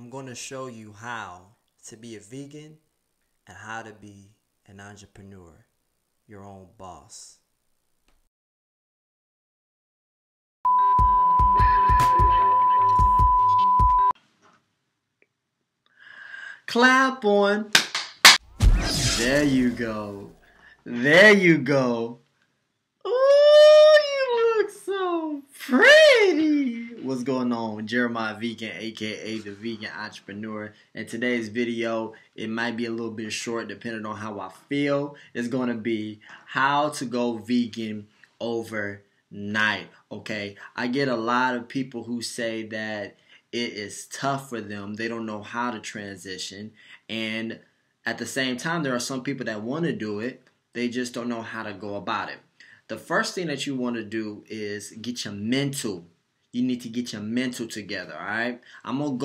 I'm going to show you how to be a vegan and how to be an entrepreneur, your own boss. Clap on. There you go. There you go. Ooh, you look so pretty. What's going on? Jeremiah Vegan, aka the Vegan Entrepreneur. In today's video, it might be a little bit short depending on how I feel. It's going to be how to go vegan overnight. Okay, I get a lot of people who say that it is tough for them. They don't know how to transition. And at the same time, there are some people that want to do it. They just don't know how to go about it. The first thing that you want to do is get your mental. You need to get your mental together. All right. I'm gonna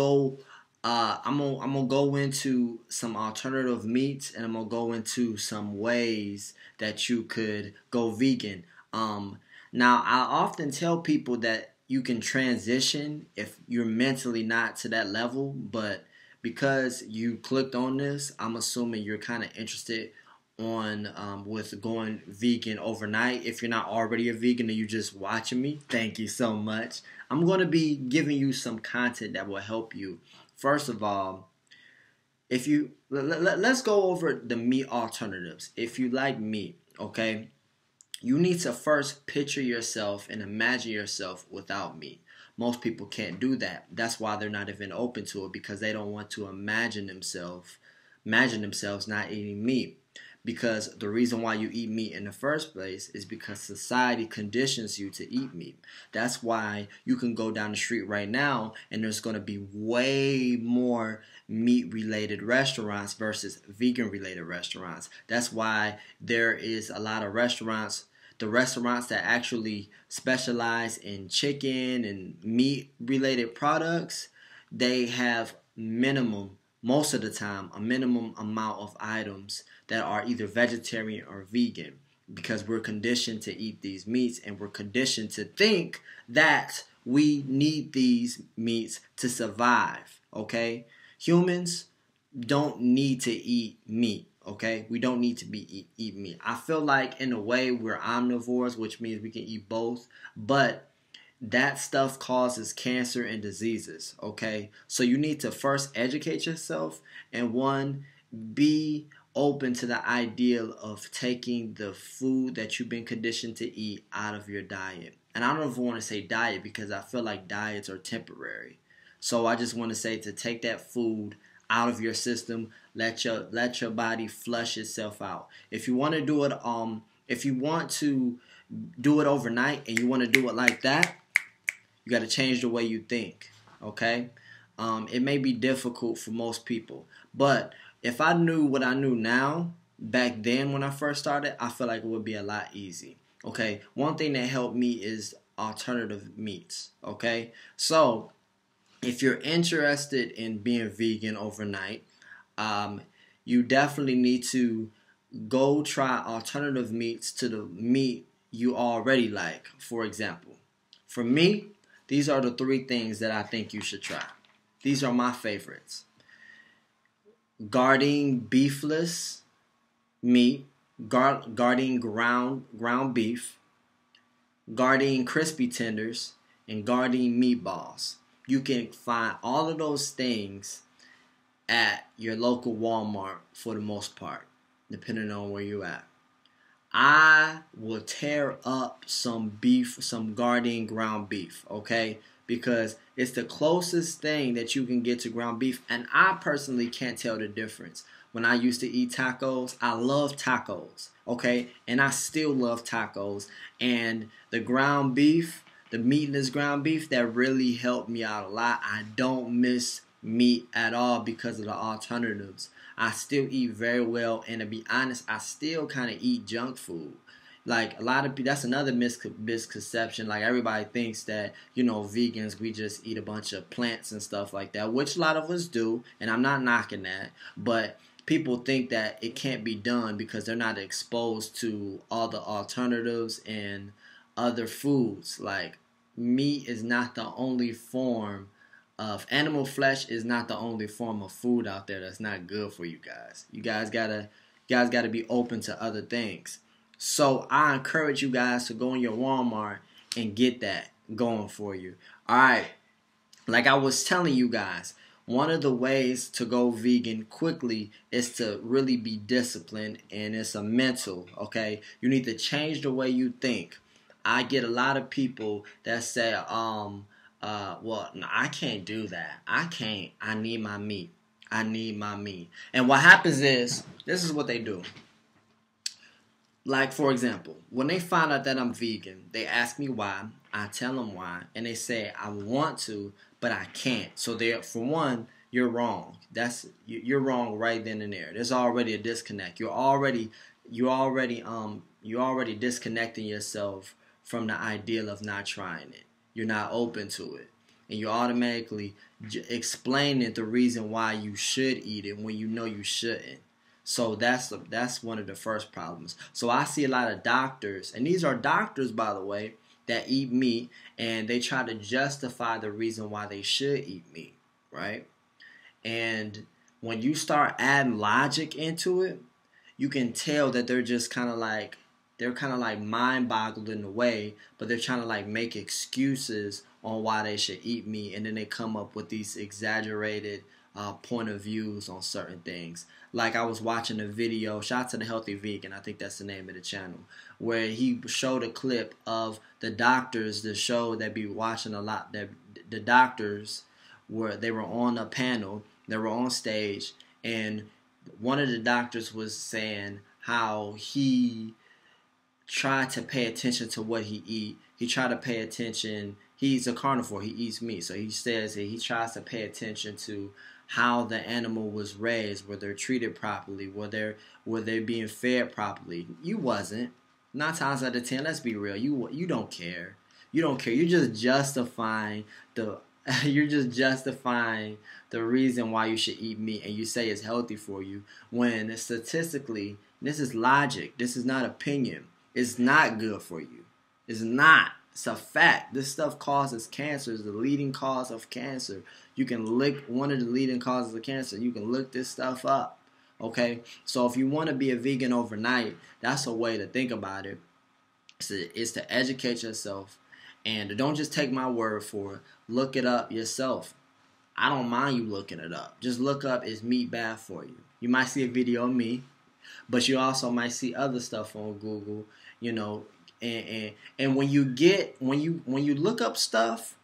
go into some alternative meats, and I'm gonna go into some ways that you could go vegan. Now I often tell people that you can transition if you're mentally not to that level, but because you clicked on this, I'm assuming you're kind of interested on with going vegan overnight. If you're not already a vegan and you're just watching me, thank you so much. I'm going to be giving you some content that will help you. First of all, if you let's go over the meat alternatives. If you like meat, okay, you need to first picture yourself and imagine yourself without meat. Most people can't do that. That's why they're not even open to it, because they don't want to imagine themselves not eating meat. Because the reason why you eat meat in the first place is because society conditions you to eat meat. That's why you can go down the street right now and there's going to be way more meat-related restaurants versus vegan-related restaurants. That's why there is a lot of restaurants, the restaurants that actually specialize in chicken and meat-related products, they have most of the time, a minimum amount of items that are either vegetarian or vegan, because we're conditioned to eat these meats and we're conditioned to think that we need these meats to survive, okay? Humans don't need to eat meat, okay? We don't need to eat meat. I feel like in a way we're omnivores, which means we can eat both, but that stuff causes cancer and diseases, okay? So you need to first educate yourself and be open to the idea of taking the food that you've been conditioned to eat out of your diet. And I don't even want to say diet because I feel like diets are temporary. So I just want to say to take that food out of your system, let your body flush itself out. If you want to do it overnight and you want to do it like that, you got to change the way you think, okay? It may be difficult for most people, but if I knew what I knew now, back then when I first started, I feel like it would be a lot easy, okay? One thing that helped me is alternative meats, okay? So if you're interested in being vegan overnight, you definitely need to go try alternative meats to the meat you already like. For example, for me, these are the 3 things that I think you should try. These are my favorites. Gardein beefless meat, Gardein ground beef, Gardein crispy tenders, and Gardein meatballs. You can find all of those things at your local Walmart for the most part, depending on where you're at. I will tear up some Gardein ground beef, okay? Because it's the closest thing that you can get to ground beef, and I personally can't tell the difference. When I used to eat tacos, I love tacos, okay? And I still love tacos. And the ground beef, the meatless ground beef, that really helped me out a lot. I don't miss meat at all because of the alternatives. I still eat very well, and to be honest, I still kind of eat junk food. Like a lot of people, that's another misconception. Like everybody thinks that, vegans, we just eat a bunch of plants and stuff like that, which a lot of us do, and I'm not knocking that. But people think that it can't be done because they're not exposed to all the alternatives and other foods. Like meat is not the only form animal flesh is not the only form of food out there that's not good for you guys. You guys gotta be open to other things. So I encourage you guys to go in your Walmart and get that going for you. All right, like I was telling you guys, one of the ways to go vegan quickly is to really be disciplined, and it's a mental, okay? You need to change the way you think. I get a lot of people that say, well, no, I can't do that. I can't. I need my meat. I need my meat. And what happens is, this is what they do. Like, for example, when they find out that I'm vegan, they ask me why. I tell them why. And they say, I want to, but I can't. So, for one, you're wrong. You're wrong right then and there. There's already a disconnect. You're already disconnecting yourself from the ideal of not trying it. You're not open to it. And you're automatically explaining the reason why you should eat it when you know you shouldn't. So that's one of the first problems. So I see a lot of doctors, and these are doctors, by the way, that eat meat, and they try to justify the reason why they should eat meat, right? And when you start adding logic into it, you can tell that they're just kind of like mind-boggled in a way, but they're trying to like make excuses on why they should eat meat, and then they come up with these exaggerated point of views on certain things. Like I was watching a video, shout out to the Healthy Vegan, I think that's the name of the channel, where he showed a clip of the doctors, the show that be watching a lot, that the doctors they were on a panel, they were on stage, and one of the doctors was saying how he tried to pay attention to what he eat. He tried to pay attention. He's a carnivore. He eats meat. So he says that he tries to pay attention to how the animal was raised, were they treated properly, were they being fed properly. You wasn't. 9 times out of 10, let's be real. You don't care. You don't care. You're just justifying the reason why you should eat meat, and you say it's healthy for you, when statistically, this is logic. This is not opinion. It's not good for you. It's not. It's a fact. This stuff causes cancer. It's the leading cause of cancer. You can look, one of the leading causes of cancer. You can look this stuff up. Okay? So if you want to be a vegan overnight, that's a way to think about it. Is to educate yourself. And don't just take my word for it. Look it up yourself. I don't mind you looking it up. Just look up, is meat bad for you? You might see a video of me, but you also might see other stuff on Google, you know. And when you look up stuff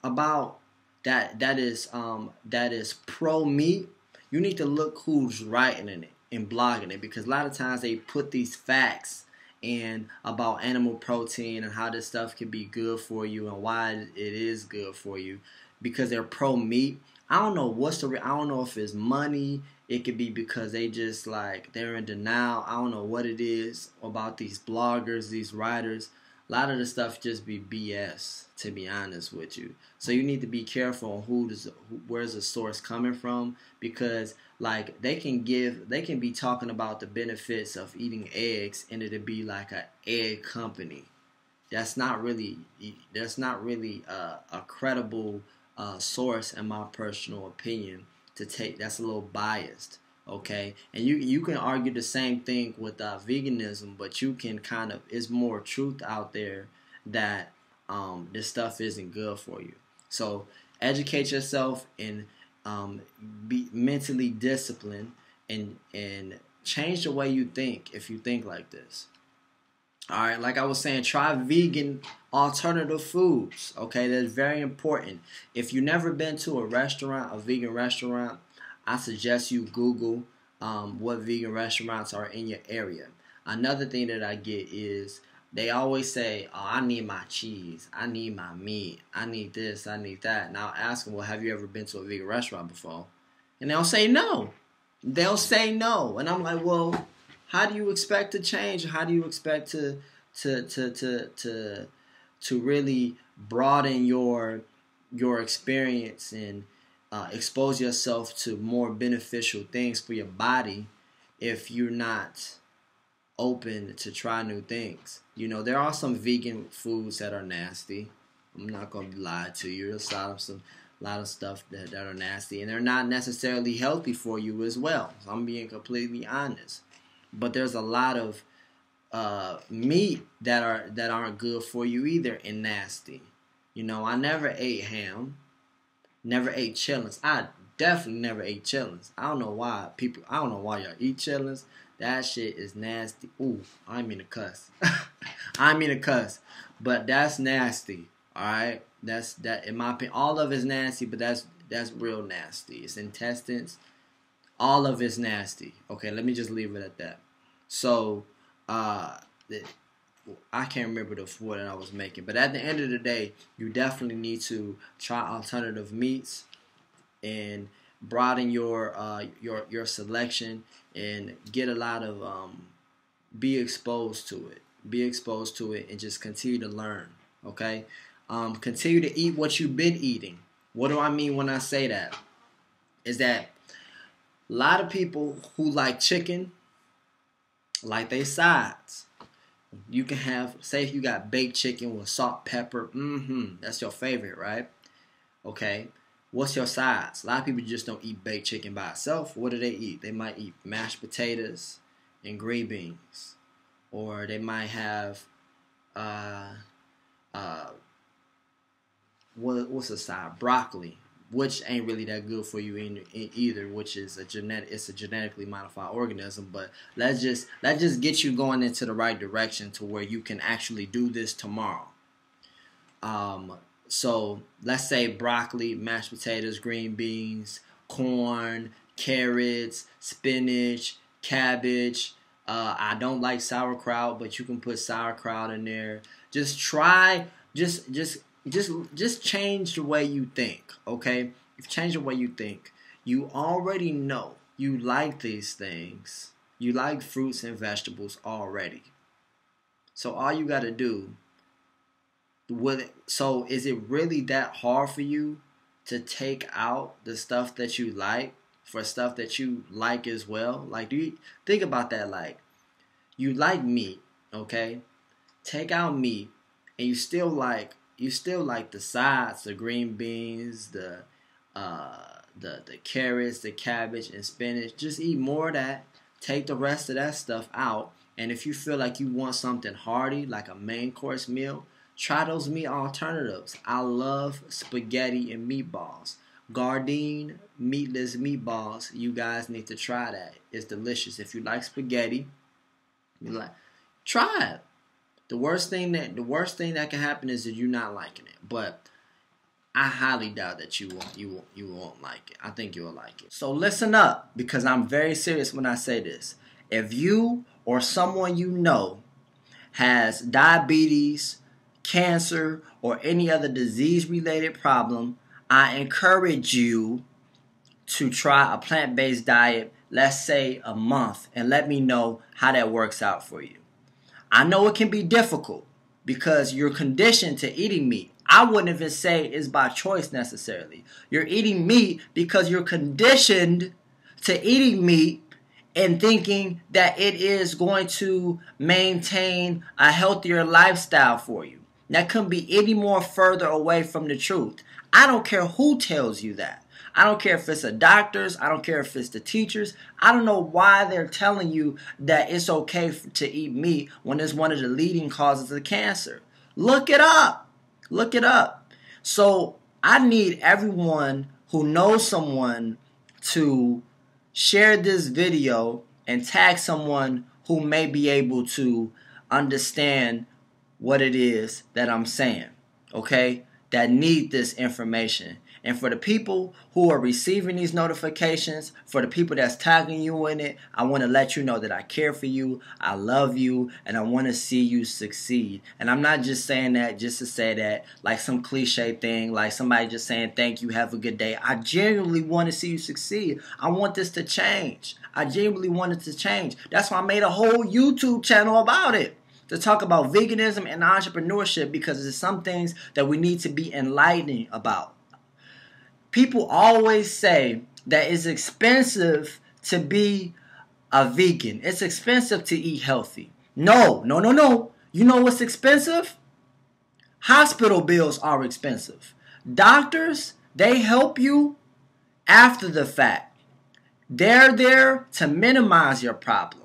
about that is pro meat, you need to look who's writing in it and blogging it, because a lot of times they put these facts and about animal protein and how this stuff can be good for you and why it is good for you because they're pro meat. I don't know I don't know if it's money. It could be because they just like they're in denial. I don't know what it is about these bloggers, these writers. A lot of the stuff just be BS, to be honest with you. So you need to be careful on where's the source coming from, because like they can be talking about the benefits of eating eggs and it'll be like an egg company. That's not really a credible source, in my personal opinion. To take, that's a little biased, okay? And you can argue the same thing with veganism, but you can it's more truth out there that this stuff isn't good for you. So educate yourself and be mentally disciplined and change the way you think if you think like this. All right, like I was saying, try vegan alternative foods. Okay, that's very important. If you've never been to a vegan restaurant, I suggest you Google what vegan restaurants are in your area. Another thing that I get is they always say, "Oh, I need my cheese, I need my meat, I need this, I need that." And I'll ask them, "Well, have you ever been to a vegan restaurant before?" And they'll say no. They'll say no, and I'm like, well, how do you expect to change? How do you expect to really broaden your experience and expose yourself to more beneficial things for your body if you're not open to try new things? You know, there are some vegan foods that are nasty. I'm not gonna lie to you. There's some A lot of stuff that are nasty, and they're not necessarily healthy for you as well. So I'm being completely honest. But there's a lot of meat that aren't good for you either and nasty. You know, I never ate ham, never ate chitlins. I definitely never ate chitlins. I don't know why y'all eat chitlins. That shit is nasty. Ooh, I didn't mean to cuss. I didn't mean to cuss, but that's nasty. All right, that's in my opinion. All of it's nasty, but that's real nasty. It's intestines. All of it's nasty. Okay, let me just leave it at that. So, I can't remember the point that I was making, but at the end of the day, you definitely need to try alternative meats and broaden your selection and get a lot of be exposed to it, and just continue to learn. Okay, continue to eat what you've been eating. What do I mean when I say that? Is that a lot of people who like chicken like they sides. You can have, say if you got baked chicken with salt, pepper, that's your favorite, right? Okay, what's your sides? A lot of people just don't eat baked chicken by itself. What do they eat? They might eat mashed potatoes and green beans, or they might have what's a side? Broccoli, which ain't really that good for you in either, which is it's a genetically modified organism. But let's just get you going into the right direction to where you can actually do this tomorrow. So let's say broccoli, mashed potatoes, green beans, corn, carrots, spinach, cabbage. I don't like sauerkraut, but you can put sauerkraut in there. Just try, just change the way you think, okay? If you change the way you think, you already know you like these things. You like fruits and vegetables already. So all you got to do, so is it really that hard for you to take out the stuff that you like for stuff that you like as well? Like, do you think about that? Like, you like meat, okay? Take out meat, and you still like the sides, the green beans, the carrots, the cabbage, and spinach. Just eat more of that. Take the rest of that stuff out. And if you feel like you want something hearty, like a main course meal, try those meat alternatives. I love spaghetti and meatballs. Gardein meatless meatballs. You guys need to try that. It's delicious. If you like spaghetti, try it. The worst thing that can happen is that you're not liking it. But I highly doubt that you won't like it. I think you'll like it. So listen up, because I'm very serious when I say this. If you or someone you know has diabetes, cancer, or any other disease-related problem, I encourage you to try a plant-based diet, let's say a month, and let me know how that works out for you. I know it can be difficult because you're conditioned to eating meat. I wouldn't even say it's by choice necessarily. You're eating meat because you're conditioned to eating meat and thinking that it is going to maintain a healthier lifestyle for you. That couldn't be any more further away from the truth. I don't care who tells you that. I don't care if it's the doctors. I don't care if it's the teachers. I don't know why they're telling you that it's okay to eat meat when it's one of the leading causes of cancer. Look it up. Look it up. So I need everyone who knows someone to share this video and tag someone who may be able to understand what it is that I'm saying, okay? That need this information. And for the people who are receiving these notifications, for the people that's tagging you in it, I want to let you know that I care for you, I love you, and I want to see you succeed. And I'm not just saying that just to say that like some cliche thing, like somebody just saying thank you, have a good day. I genuinely want to see you succeed. I want this to change. I genuinely want it to change. That's why I made a whole YouTube channel about it, to talk about veganism and entrepreneurship, because there's some things that we need to be enlightening about. People always say that it's expensive to be a vegan. It's expensive to eat healthy. No. You know what's expensive? Hospital bills are expensive. Doctors, They help you after the fact. They're there to minimize your problem.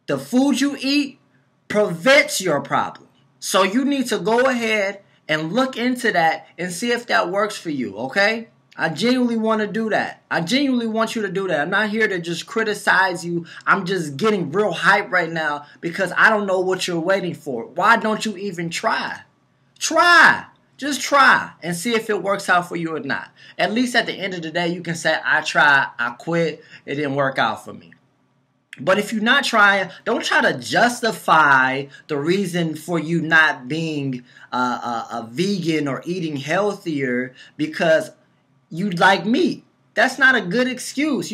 The food you eat prevents your problem. So you need to go ahead and look into that and see if that works for you, okay? I genuinely want to do that. I genuinely want you to do that. I'm not here to just criticize you. I'm just getting real hype right now because I don't know what you're waiting for. Why don't you even try? Try. Just try and see if it works out for you or not. At least at the end of the day, you can say, I tried, I quit, it didn't work out for me. But if you're not trying, don't try to justify the reason for you not being a vegan or eating healthier because you like meat. That's not a good excuse.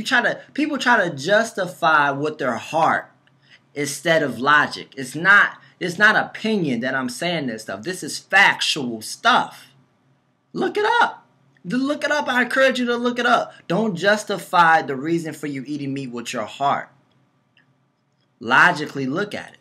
People try to justify with their heart instead of logic. It's not opinion that I'm saying this stuff. This is factual stuff. Look it up. Look it up. I encourage you to look it up. Don't justify the reason for you eating meat with your heart. Logically look at it.